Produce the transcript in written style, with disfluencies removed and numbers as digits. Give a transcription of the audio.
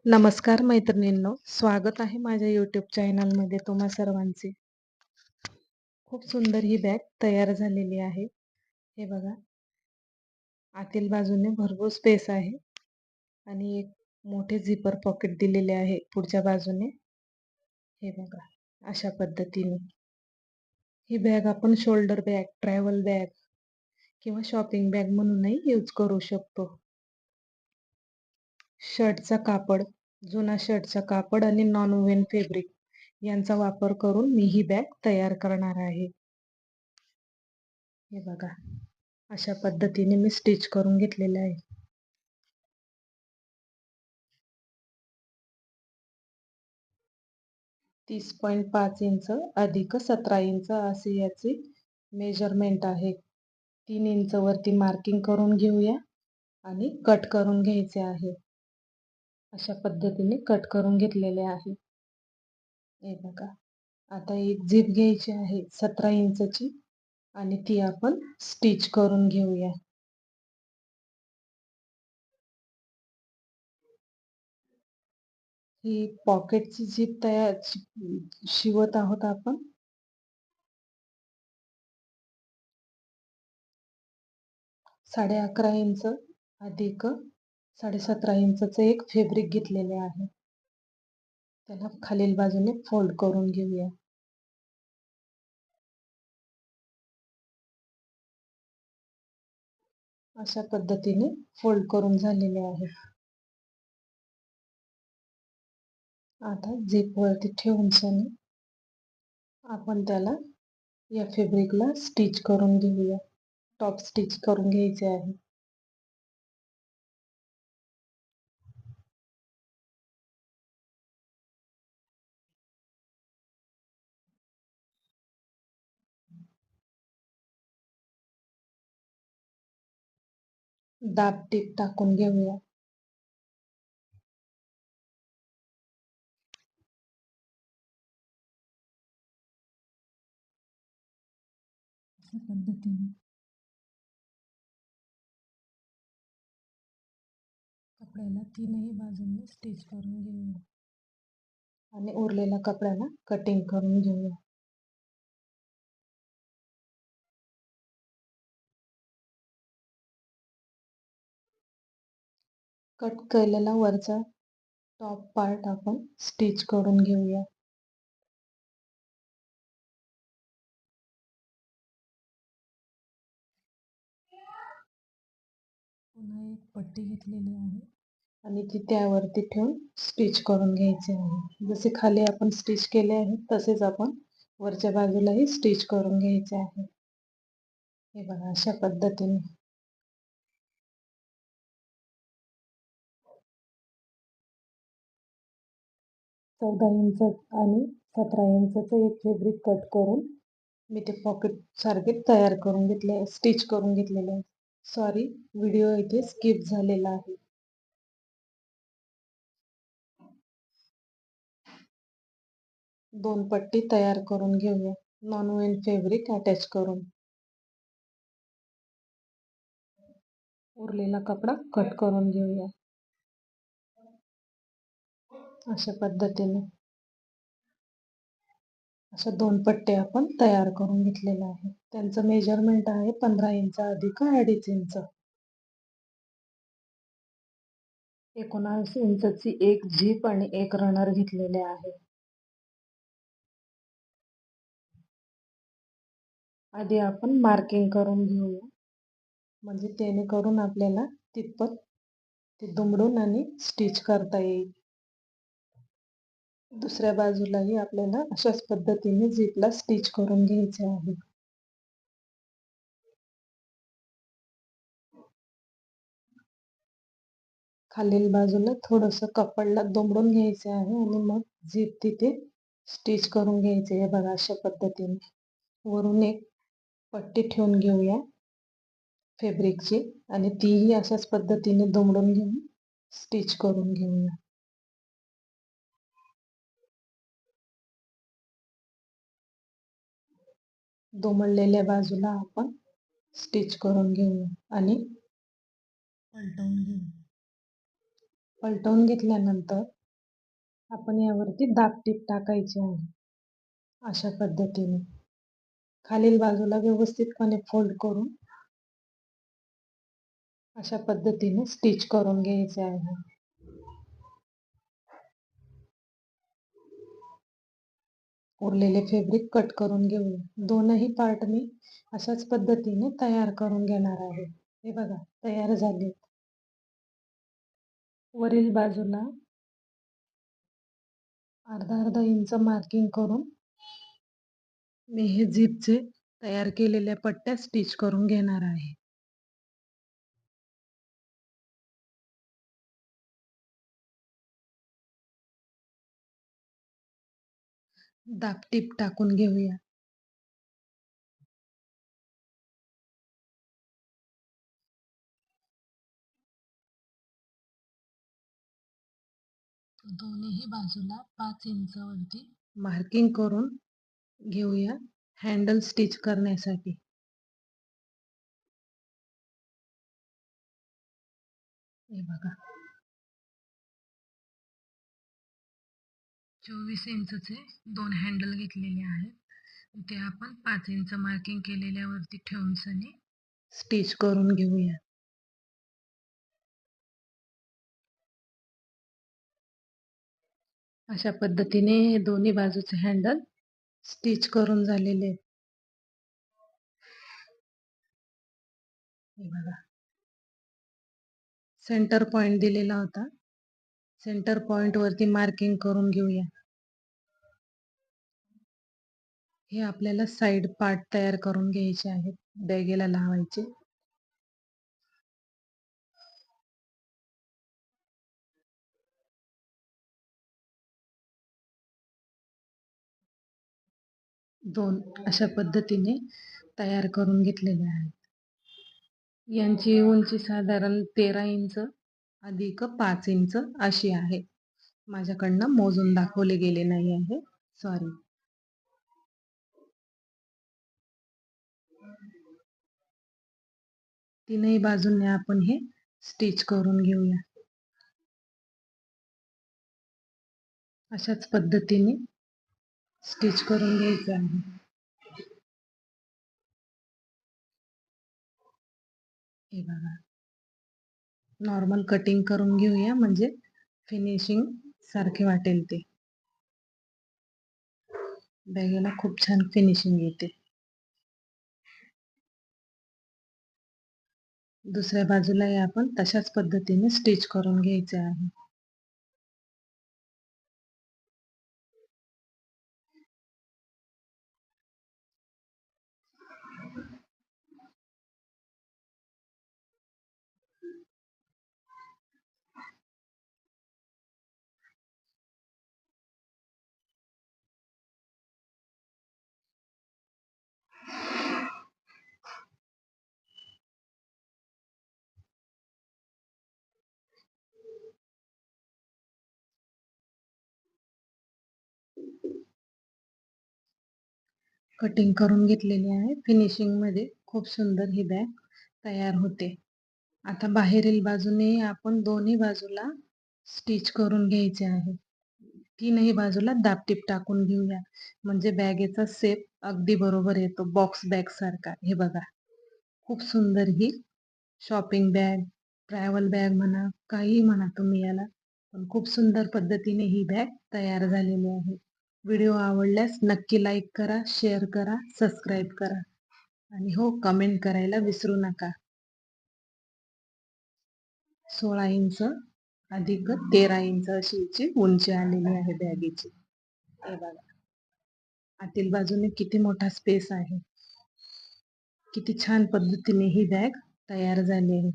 नमस्कार मैत्रिणींनो, स्वागत आहे माझ्या YouTube चॅनलमध्ये तुम्हा सर्वांचे. खूप सुंदर ही बॅग तयार झालेली आहे. हे बघा, आतील बाजूने भरपूर स्पेस आहे आणि एक मोठे झिपर पॉकेट दिलेले आहे पुढच्या बाजूने. हे बघा, अशा पद्धतीने. ही बॅग आपण शोल्डर बॅग, ट्रॅव्हल बॅग किंवा शॉपिंग बॅग म्हणूनही यूज करू शकतो. शर्टचा कापड, जुना शर्टचा कापड आणि नॉन वुवन फॅब्रिक यांचा वापर करून मी ही बॅग तयार करणार आहे. हे बघा, अशा पद्धतीने मी स्टिच करून घेतलेले आहे. 30.5 इंच अधिक 17 इंच असे याचे मेजरमेंट आहे. 3 इंच वरती मार्किंग करून घेऊया आणि कट करून घ्यायचे आहे. अशा पद्धतीने कट करून घेतलेले आहे. हे बघा, आता एक झिप घ्यायची आहे 17 इंचची आणि ती आपण स्टिच करून घेऊया. ही पॉकेटची झिप तयार शिवत आहोत आपण. 11.5 इंच अधिक 17.5 इंचचं एक फॅब्रिक घेतलेले आहे. त्याला खालील बाजूने फोल्ड करून घेऊया. अशा पद्धतीने फोल्ड करून झालेले आहे. आता झिप वरती ठेवून आपण त्याला या फॅब्रिकला स्टिच करून घेऊया. टॉप स्टिच करून घ्यायचे आहे. दाब टीप टाकून घेऊया. अशा पद्धतीने कपड्याला तीनही बाजूंनी स्टिच करून घेऊया आणि उरलेल्या कपड्याला कटिंग करून घेऊया. कट केलेला वरचा टॉप पार्ट आपण स्टिच करून घेऊया. पुन्हा एक पट्टी घेतलेली आहे आणि ती त्यावरती ठेवून स्टिच करून घ्यायची आहे. जसे खाली आपण स्टिच केले आहे तसेच आपण वरच्या बाजूलाही स्टिच करून घ्यायचे आहे. हे बघा, अशा पद्धतीने. चौदा इंच आणि 17 इंचचं एक फॅब्रिक कट करून मी ते पॉकेट सारखे तयार करून घेतले, स्टिच करून घेतलेले आहे. सॉरी, व्हिडिओ इथे स्किप झालेला आहे. दोन पट्टी तयार करून घेऊया नॉन वुवन फॅब्रिक अटॅच करून. उरलेला कपडा कट करून घेऊया अशा पद्धतीने. अशा दोन पट्टे आपण तयार करून घेतलेले आहे. त्यांचं मेजरमेंट आहे 15 इंच अधिक 2.5 इंच. 19 इंचची एक झीप आणि एक रनर घेतलेले आहे. आधी आपण मार्किंग करून घेऊया, म्हणजे जेणेकरून आपल्याला तिथपत ते दुमडून आणि स्टिच करता येईल. दुसऱ्या बाजूलाही आपल्याला अशाच पद्धतीने झिपला स्टिच करून घ्यायचे आहे. खालील बाजूला थोडंसं कपडला दुमडून घ्यायचे आहे आणि मग झिप तिथे स्टिच करून घ्यायचे आहे. बघा, अशा पद्धतीने. वरून एक पट्टी ठेवून घेऊया फॅब्रिकची आणि तीही अशाच पद्धतीने दुमडून घेऊन स्टिच करून घेऊया. दुमडलेल्या बाजूला आपण स्टिच करून घेऊया आणि पलटवून घेऊ. पलटवून घेतल्यानंतर आपण यावरती दाबटीप टाकायची आहे. अशा पद्धतीने खालील बाजूला व्यवस्थितपणे फोल्ड करून अशा पद्धतीने स्टिच करून घ्यायचे आहे. उरलेले फॅब्रिक कट करून घेऊया. दोनही पार्ट मी अशाच पद्धतीने तयार करून घेणार आहे. हे बघा तयार झाले. वरील बाजूला अर्धा इंच मार्किंग करून मी हे झिपचे तयार केलेल्या पट्ट्या स्टिच करून घेणार आहे. दाबटीप टाकून घेऊया. दोन्ही बाजूला 5 इंचावरती मार्किंग करून घेऊया हँडल स्टिच करण्यासाठी. हे बघा 24 इंचचे 2 हँडल घेतलेले आहेत. ते आपण 5 इंच मार्किंग केलेल्यावरती ठेवून सनी स्टिच करून घेऊया. अशा पद्धतीने दोन्ही बाजूचे हँडल स्टिच करून झालेले. हे बघा सेंटर पॉइंट दिलेला होता. सेंटर पॉइंट वरती मार्किंग करून घेऊया. हे आपल्याला साइड पार्ट तयार करून घ्यायचे आहेत बॅगेला लावायचे. दोन अशा पद्धतीने तयार करून घेतलेले आहेत. यांची उंची साधारण 13 इंच अधिक 5 इंच अशी आहे. माझ्याकडनं मोजून दाखवले गेले नाही आहे, सॉरी. तीनही बाजूंनी आपण हे स्टिच करून घेऊया. अशाच पद्धतीने स्टिच करून घ्यायचं आहे. हे बघा नॉर्मल कटिंग करून घेऊया म्हणजे फिनिशिंग सारखे वाटेल ते. बॅगेला खूप छान फिनिशिंग येते. दुसऱ्या बाजूलाही आपण तशाच पद्धतीने स्टिच करून घ्यायचे आहे. कटिंग करून घेतलेली आहे. फिनिशिंग मध्ये खूप सुंदर ही बॅग तयार होते. आता बाहेरील बाजूने आपण दोन्ही बाजूला स्टिच करून घ्यायचे आहे. तीनही बाजूला दाबटीप टाकून घेऊया म्हणजे बॅगेचा शेप अगदी बरोबर येतो बॉक्स बॅग सारखा. हे बघा खूप सुंदर ही शॉपिंग बॅग, ट्रॅव्हल बॅग म्हणा, काहीही म्हणा तुम्ही याला, पण खूप सुंदर पद्धतीने ही बॅग तयार झालेली आहे. व्हिडिओ आवडल्यास नक्की लाईक करा, शेअर करा, सबस्क्राईब करा आणि हो कमेंट करायला विसरू नका. 16 इंच अधिक 13 इंच अशी उंची आलेली आहे बॅगेची. हे बघा आतील बाजूने किती मोठा स्पेस आहे. किती छान पद्धतीने ही बॅग तयार झाली आहे.